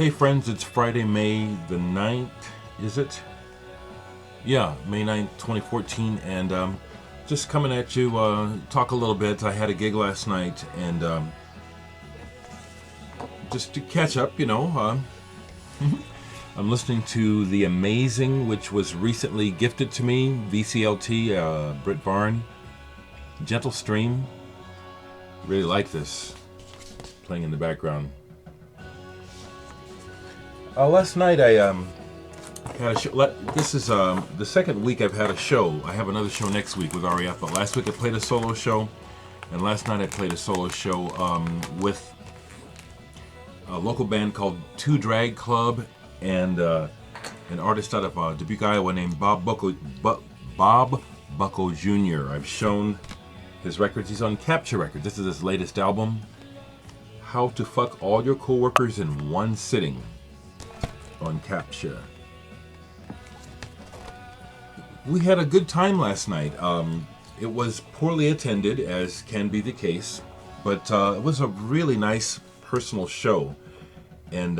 Hey friends, it's Friday, May the 9th, is it? Yeah, May 9th, 2014, and just coming at you, talk a little bit. I had a gig last night, and just to catch up, I'm listening to The Amazing, which was recently gifted to me, VCLT, Britt Varn, Gentle Stream. Really like this, playing in the background. Last night I had a show. This is the second week I've had a show. I have another show next week with REF, but last week I played a solo show, and last night I played a solo show with a local band called Two Drag Club and an artist out of Dubuque, Iowa named Bob Buckle Jr. I've shown his records. He's on Capture Records. This is his latest album, How to Fuck All Your Coworkers in One Sitting, on Capture. We had a good time last night. It was poorly attended, as can be the case, but it was a really nice personal show. And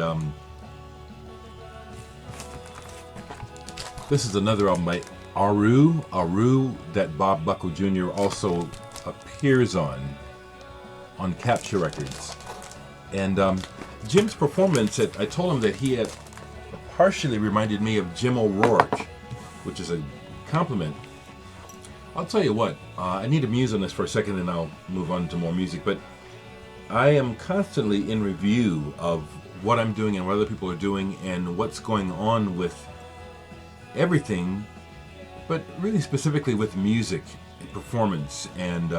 this is another album by Aru, that Bob Buckle Jr. also appears on Capture Records. And Jim's performance, I told him that he had partially reminded me of Jim O'Rourke, which is a compliment. I'll tell you what, I need to muse on this for a second and I'll move on to more music, but I am constantly in review of what I'm doing and what other people are doing and what's going on with everything, but really specifically with music, performance, and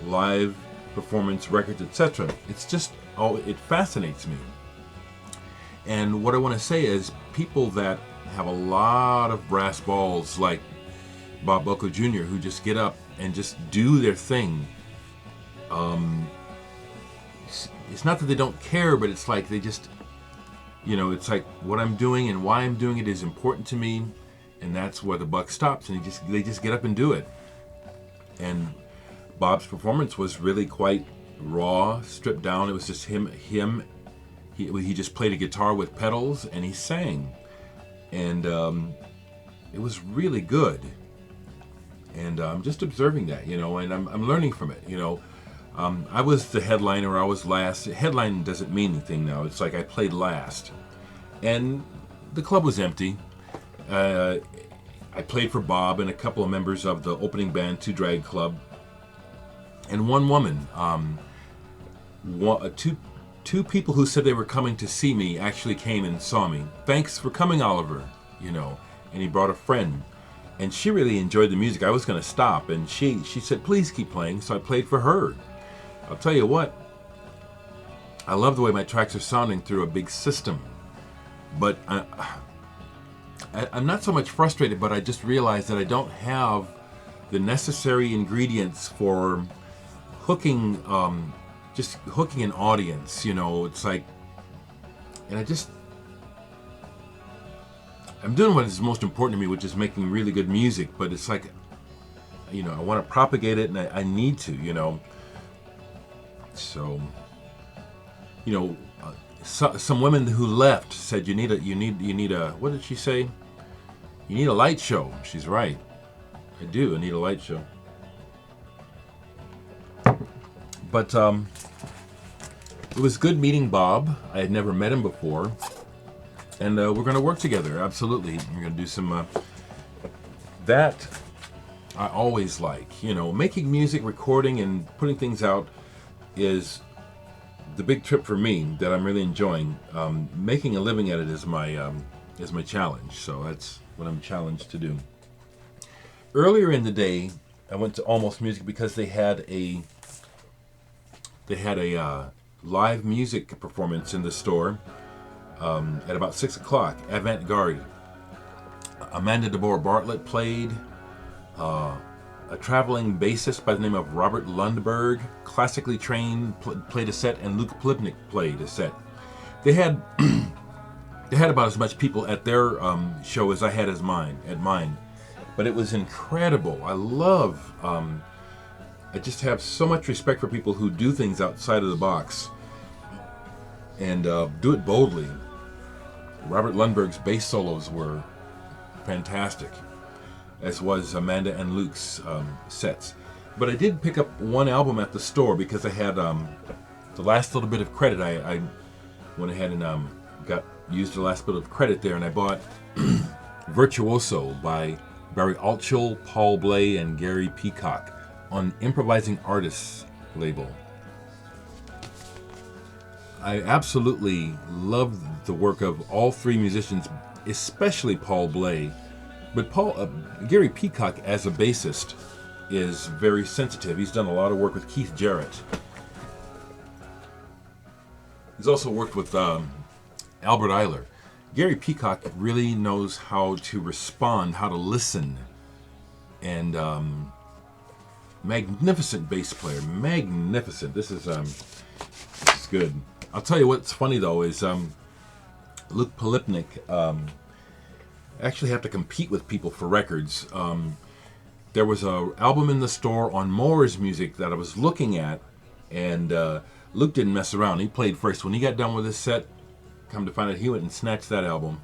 live performance, records, etc. It's just, it fascinates me. And what I want to say is, people that have a lot of brass balls, like Bob Buckle Jr., who just get up and just do their thing. It's not that they don't care, but it's like they just, it's like what I'm doing and why I'm doing it is important to me, and that's where the buck stops. And they just get up and do it. And Bob's performance was really quite raw, stripped down. It was just him. He just played a guitar with pedals and he sang, and it was really good. And I'm just observing that, and I'm learning from it. I was the headliner. I was last. Headline doesn't mean anything now. It's like I played last, and the club was empty. I played for Bob and a couple of members of the opening band, Two Drag Club, and one woman. Two people who said they were coming to see me actually came and saw me. Thanks for coming, Oliver, and he brought a friend. And she really enjoyed the music. I was going to stop, and she said, please keep playing, so I played for her. I'll tell you what, I love the way my tracks are sounding through a big system. But I'm not so much frustrated, but I just realized that I don't have the necessary ingredients for hooking an audience, it's like, and I'm doing what is most important to me, which is making really good music, but it's like, I want to propagate it, and I need to, so, some women who left said, you need a, what did she say? You need a light show. She's right. I do. I need a light show. But it was good meeting Bob. I had never met him before. And we're going to work together, absolutely. We're going to do some... that I always like. Making music, recording, and putting things out is the big trip for me that I'm really enjoying. Making a living at it is my challenge. So that's what I'm challenged to do. Earlier in the day, I went to Almost Music because they had a live music performance in the store at about 6 o'clock. Avant-garde. Amanda Deborah Bartlett played. A traveling bassist by the name of Robert Lundberg, classically trained, played a set, and Luke Plivnik played a set. They had about as much people at their show as I had at mine, but it was incredible. I just have so much respect for people who do things outside of the box and do it boldly. Robert Lundberg's bass solos were fantastic, as was Amanda and Luke's sets. But I did pick up one album at the store because I had the last little bit of credit. I went ahead and used the last bit of credit there, and I bought Virtuoso by Barry Altschul, Paul Bley, and Gary Peacock on Improvising Artists label. I absolutely love the work of all three musicians, especially Paul Bley. But Gary Peacock as a bassist is very sensitive. He's done a lot of work with Keith Jarrett. He's also worked with Albert Eiler. Gary Peacock really knows how to respond, how to listen, and magnificent bass player. Magnificent. This is good. I'll tell you what's funny though is Luke Polipnik actually have to compete with people for records. There was an album in the store on Moore's Music that I was looking at, and Luke didn't mess around. He played first. When he got done with his set, come to find out, he went and snatched that album.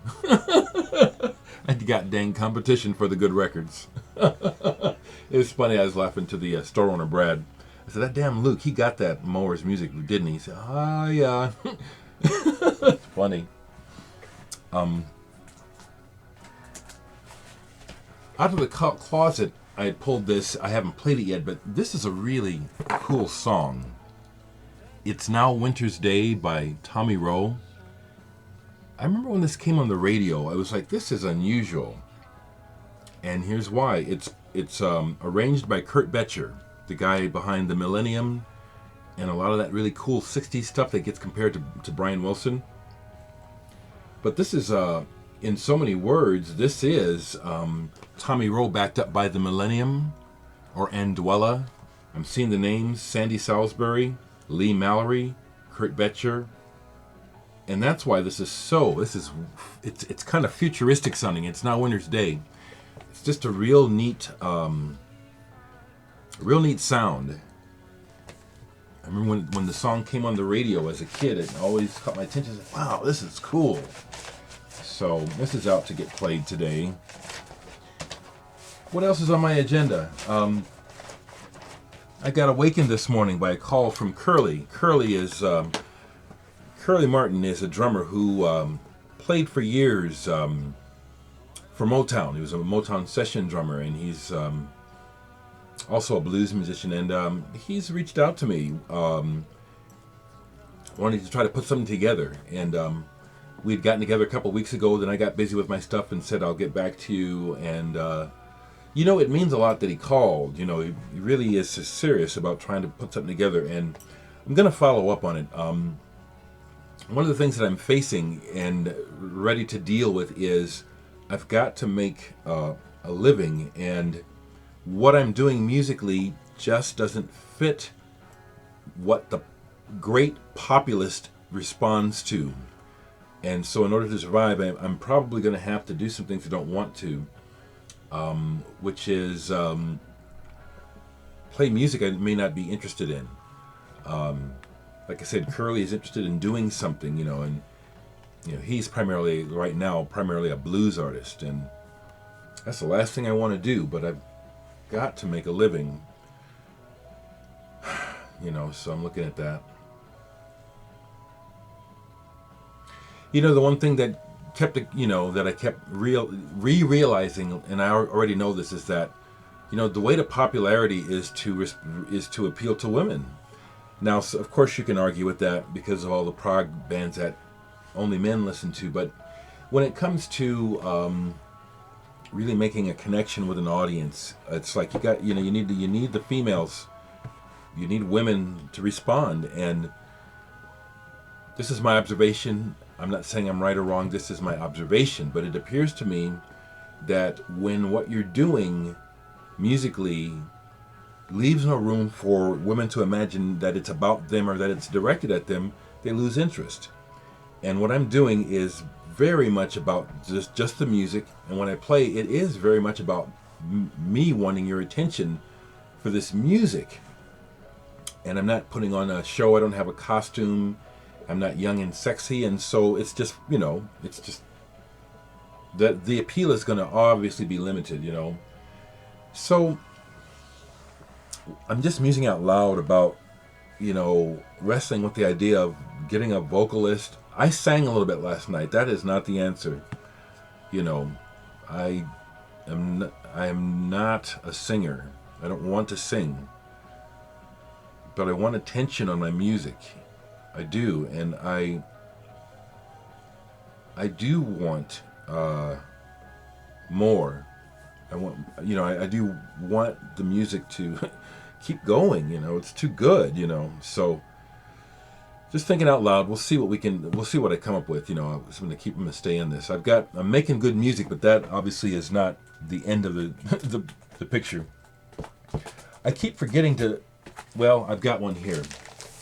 And got dang competition for the good records. It was funny. I was laughing to the store owner, Brad. I said, that damn Luke, he got that Moore's Music, didn't he? He said, yeah. It's funny. Out of the closet, I had pulled this. I haven't played it yet, but this is a really cool song. It's Now Winter's Day by Tommy Rowe. I remember when this came on the radio, I was like, this is unusual. And here's why. It's arranged by Kurt Betcher, the guy behind the Millennium and a lot of that really cool 60s stuff that gets compared to Brian Wilson. But this is, in so many words, this is Tommy Rowe backed up by the Millennium or Anduella. I'm seeing the names: Sandy Salisbury, Lee Mallory, Kurt Betcher. And that's why it's kind of futuristic sounding. It's Now Winter's Day. It's just a real neat sound. I remember when the song came on the radio as a kid, it always caught my attention. I was like, wow, this is cool. So this is out to get played today. What else is on my agenda? I got awakened this morning by a call from Curly. Curly Martin is a drummer who played for years for Motown. He was a Motown session drummer, and he's also a blues musician. And he's reached out to me, wanting to try to put something together. And we had gotten together a couple weeks ago. Then I got busy with my stuff and said, I'll get back to you. And it means a lot that he called. He really is serious about trying to put something together, and I'm going to follow up on it. One of the things that I'm facing and ready to deal with is I've got to make a living, and what I'm doing musically just doesn't fit what the great populist responds to. And so in order to survive, I'm probably going to have to do some things I don't want to, which is play music I may not be interested in. Like I said, Curly is interested in doing something, and he's right now primarily a blues artist, and that's the last thing I want to do, but I've got to make a living, so I'm looking at that. The one thing that kept, that I kept realizing, and I already know this, is that, the way to popularity is to appeal to women. Now, so of course, you can argue with that because of all the prog bands that only men listen to. But when it comes to really making a connection with an audience, it's like you need the females, you need women to respond. And this is my observation. I'm not saying I'm right or wrong. This is my observation. But it appears to me that when what you're doing musically leaves no room for women to imagine that it's about them or that it's directed at them, they lose interest. And what I'm doing is very much about just the music, and when I play, it is very much about me wanting your attention for this music. And I'm not putting on a show. I don't have a costume. I'm not young and sexy, and so it's just that the appeal is going to obviously be limited, you know. So I'm just musing out loud about, you know, wrestling with the idea of getting a vocalist. I sang a little bit last night. That is not the answer. You know, I am not a singer. I don't want to sing. But I want attention on my music. I do, and I do want more. I want, you know, I do want the music to keep going. You know, it's too good. You know, so just thinking out loud. We'll see what I come up with. You know, I'm going to keep them to stay in this. I'm making good music, but that obviously is not the end of the the picture. I keep forgetting to. Well, I've got one here.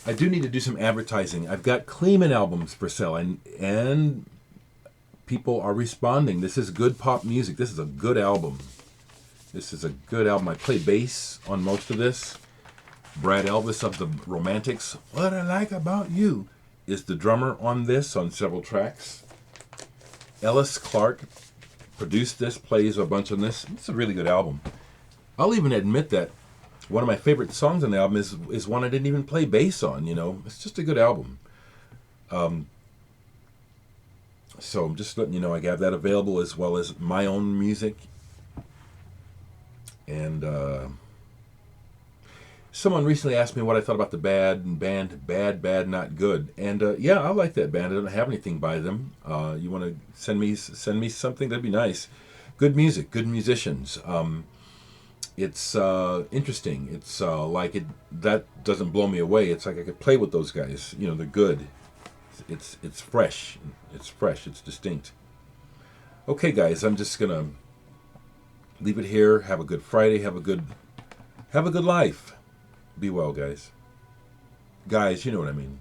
I do need to do some advertising. I've got Kleeman albums for sale, and people are responding. This is good pop music. This is a good album. This is a good album. I play bass on most of this. Brad Elvis of the Romantics, What I Like About You, is the drummer on this, on several tracks. Ellis Clark produced this, plays a bunch on this. It's a really good album. I'll even admit that one of my favorite songs on the album is one I didn't even play bass on, you know. It's just a good album. So I'm just letting you know I have that available, as well as my own music. And someone recently asked me what I thought about the band Bad Not Good. And yeah, I like that band. I don't have anything by them. You want to send me something? That'd be nice. Good music, good musicians. It's interesting. It's that doesn't blow me away. It's like I could play with those guys. You know, they're good. It's fresh. It's fresh. It's distinct. Okay, guys, I'm just gonna leave it here. Have a good Friday. Have a good life. Be well, guys. Guys, you know what I mean.